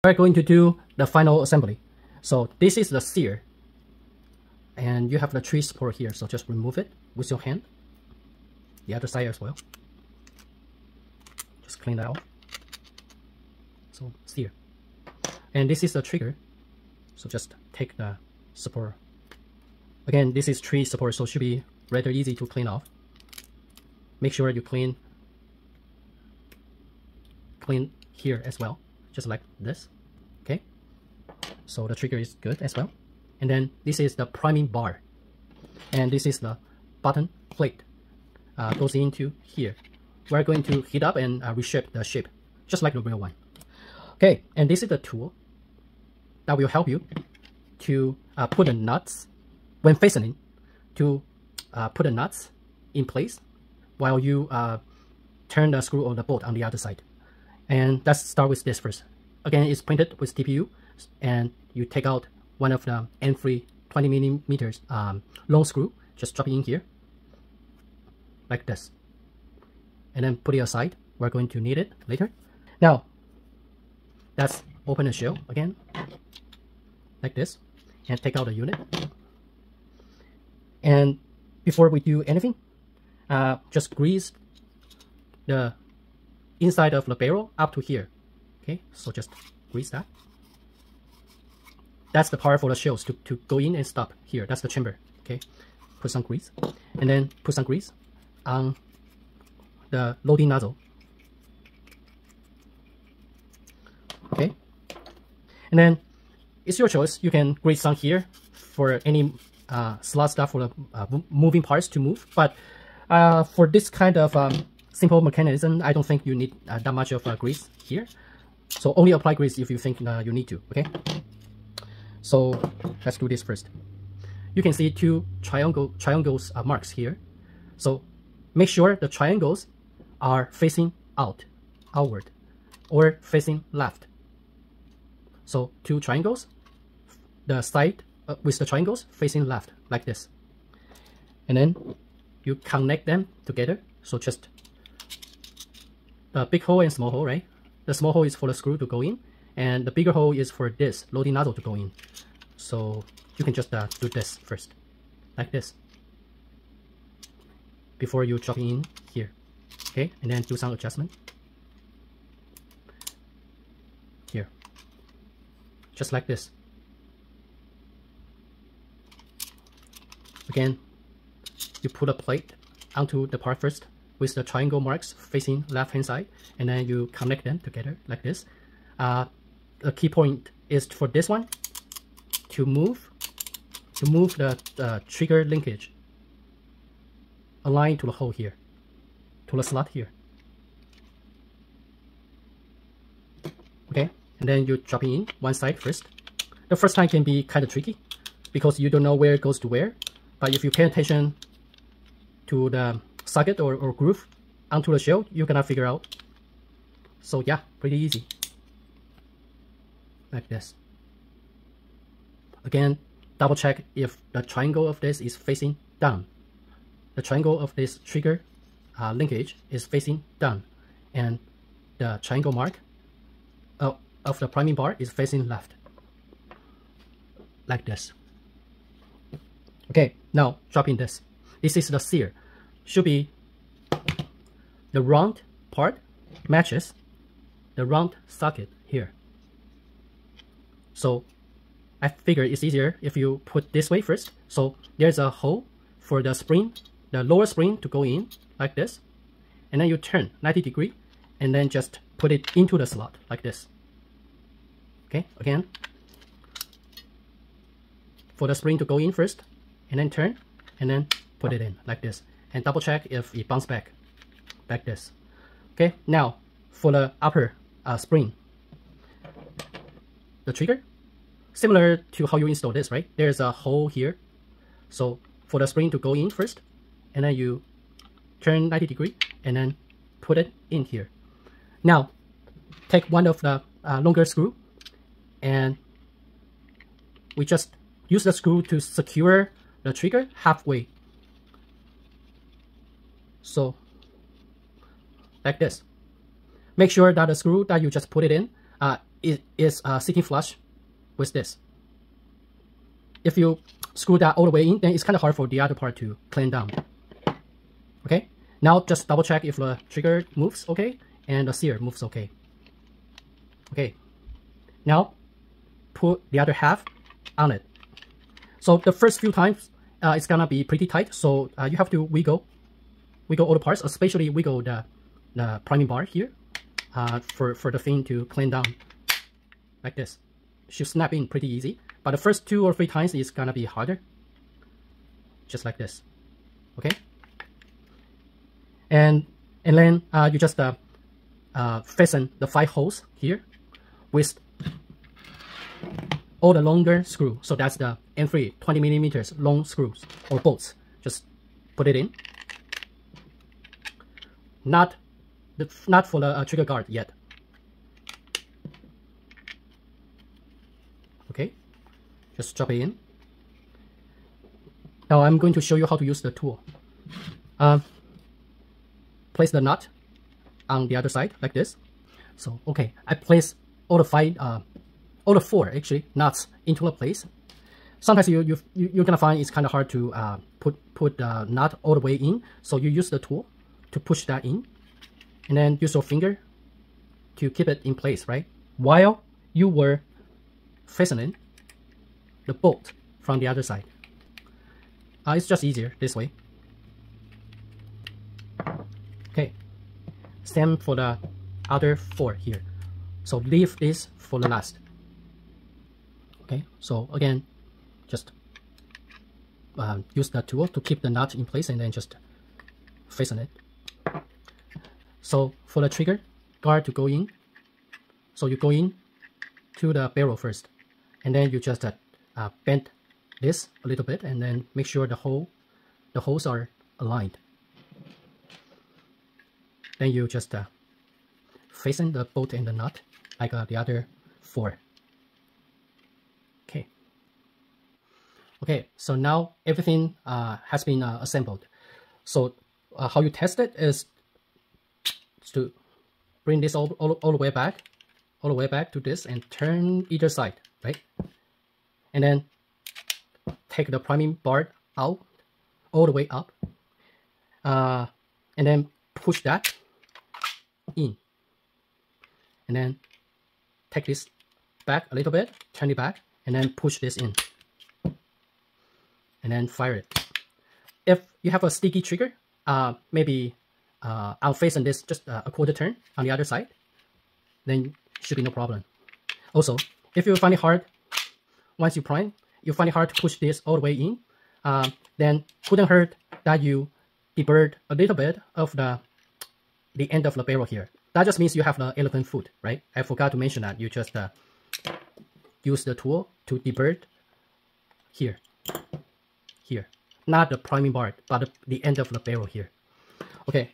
we're going to do the final assembly. So this is the sear, and you have the tree support here, so just remove it with your hand. The other side as well. Just clean that out. So sear. And this is the trigger, so just take the support. Again, this is tree support, so it should be rather easy to clean off. Make sure you clean here as well, just like this. Okay, so the trigger is good as well. And then this is the priming bar, and this is the button plate, goes into here. We're going to heat up and reshape the shape just like the real one. Okay, and this is the tool that will help you to put the nuts when fastening, to put the nuts in place while you turn the screw or the bolt on the other side. And let's start with this first. Again, it's printed with TPU, and you take out one of the end-free 20mm long screw, just drop it in here like this, and then put it aside. We're going to need it later. Now let's open the shell again like this and take out the unit. And before we do anything, just grease the inside of the barrel up to here. Okay, so just grease that. That's the part for the shells to go in and stop here. That's the chamber. Okay, put some grease, and then put some grease on the loading nozzle. Okay, and then it's your choice. You can grease some here for any slot stuff for the moving parts to move. But for this kind of simple mechanism, I don't think you need that much of grease here. So only apply grease if you think you need to. Okay. So let's do this first. You can see two triangles marks here. So make sure the triangles are facing outward, or facing left. So two triangles, the side with the triangles facing left like this. And then you connect them together. So just the big hole and small hole, right? The small hole is for the screw to go in, and the bigger hole is for this loading nozzle to go in. So you can just do this first, like this, before you drop it in here. Okay, and then do some adjustment here, just like this. Again, you put a plate onto the part first with the triangle marks facing left hand side, and then you connect them together like this. The key point is for this one to move the trigger linkage align to the hole here, to the slot here. Okay, and then you drop it in one side first. The first time can be kind of tricky because you don't know where it goes to where, but if you pay attention to the socket or groove onto the shell, you're gonna figure out. So yeah, pretty easy, like this. Again, double check if the triangle of this is facing down. The triangle of this trigger linkage is facing down, and the triangle mark of the priming bar is facing left, like this. Okay, now drop in this. This is the sear. Should be the round part matches the round socket here. So I figure it's easier if you put this way first. So there's a hole for the spring, the lower spring to go in like this, and then you turn 90 degrees and then just put it into the slot like this. Okay, again, for the spring to go in first, and then turn, and then put it in like this, and double check if it bounces back like this. Okay, now for the upper spring, the trigger, similar to how you install this, right? There's a hole here. So for the spring to go in first, and then you turn 90 degrees and then put it in here. Now take one of the longer screw, and we just use the screw to secure the trigger halfway. So like this. Make sure that the screw that you just put it in it is sitting flush with this. If you screw that all the way in, then it's kind of hard for the other part to clamp down. Okay, now just double check if the trigger moves okay and the sear moves okay. Okay, now put the other half on it. So the first few times it's gonna be pretty tight, so you have to wiggle all the parts, especially wiggle the priming bar here for the thing to clamp down like this. It should snap in pretty easy, but the first 2 or 3 times it's gonna be harder, just like this. Okay, and then you just fasten the 5 holes here with all the longer screw. So that's the M3 20mm long screws or bolts. Just put it in. Not for the trigger guard yet. Okay, just drop it in. Now I'm going to show you how to use the tool. Place the nut on the other side like this. So okay, I place all the 4 actually nuts into a place. Sometimes you're gonna find it's kind of hard to put the nut all the way in, so you use the tool to push that in, and then use your finger to keep it in place, right? While you were fastening the bolt from the other side. It's just easier this way. Okay, same for the other 4 here. So leave this for the last. Okay, so again, just use that tool to keep the nut in place and then just fasten it. So for the trigger guard to go in, so you go in to the barrel first, and then you just bend this a little bit and then make sure the holes are aligned. Then you just fasten the bolt and the nut like the other 4. Okay, so now everything has been assembled. So how you test it is to bring this all the way back to this and turn either side, right? And then take the priming bar out all the way up, and then push that in, and then take this back a little bit, turn it back, and then push this in, and then fire it. If you have a sticky trigger, maybe I'll fasten this just a quarter turn on the other side, then should be no problem. Also, if you find it hard, once you prime, you find it hard to push this all the way in, then couldn't hurt that you deburred a little bit of the end of the barrel here. That just means you have the elephant foot, right? I forgot to mention that. You just use the tool to deburr here, not the priming bar, but the end of the barrel here. Okay,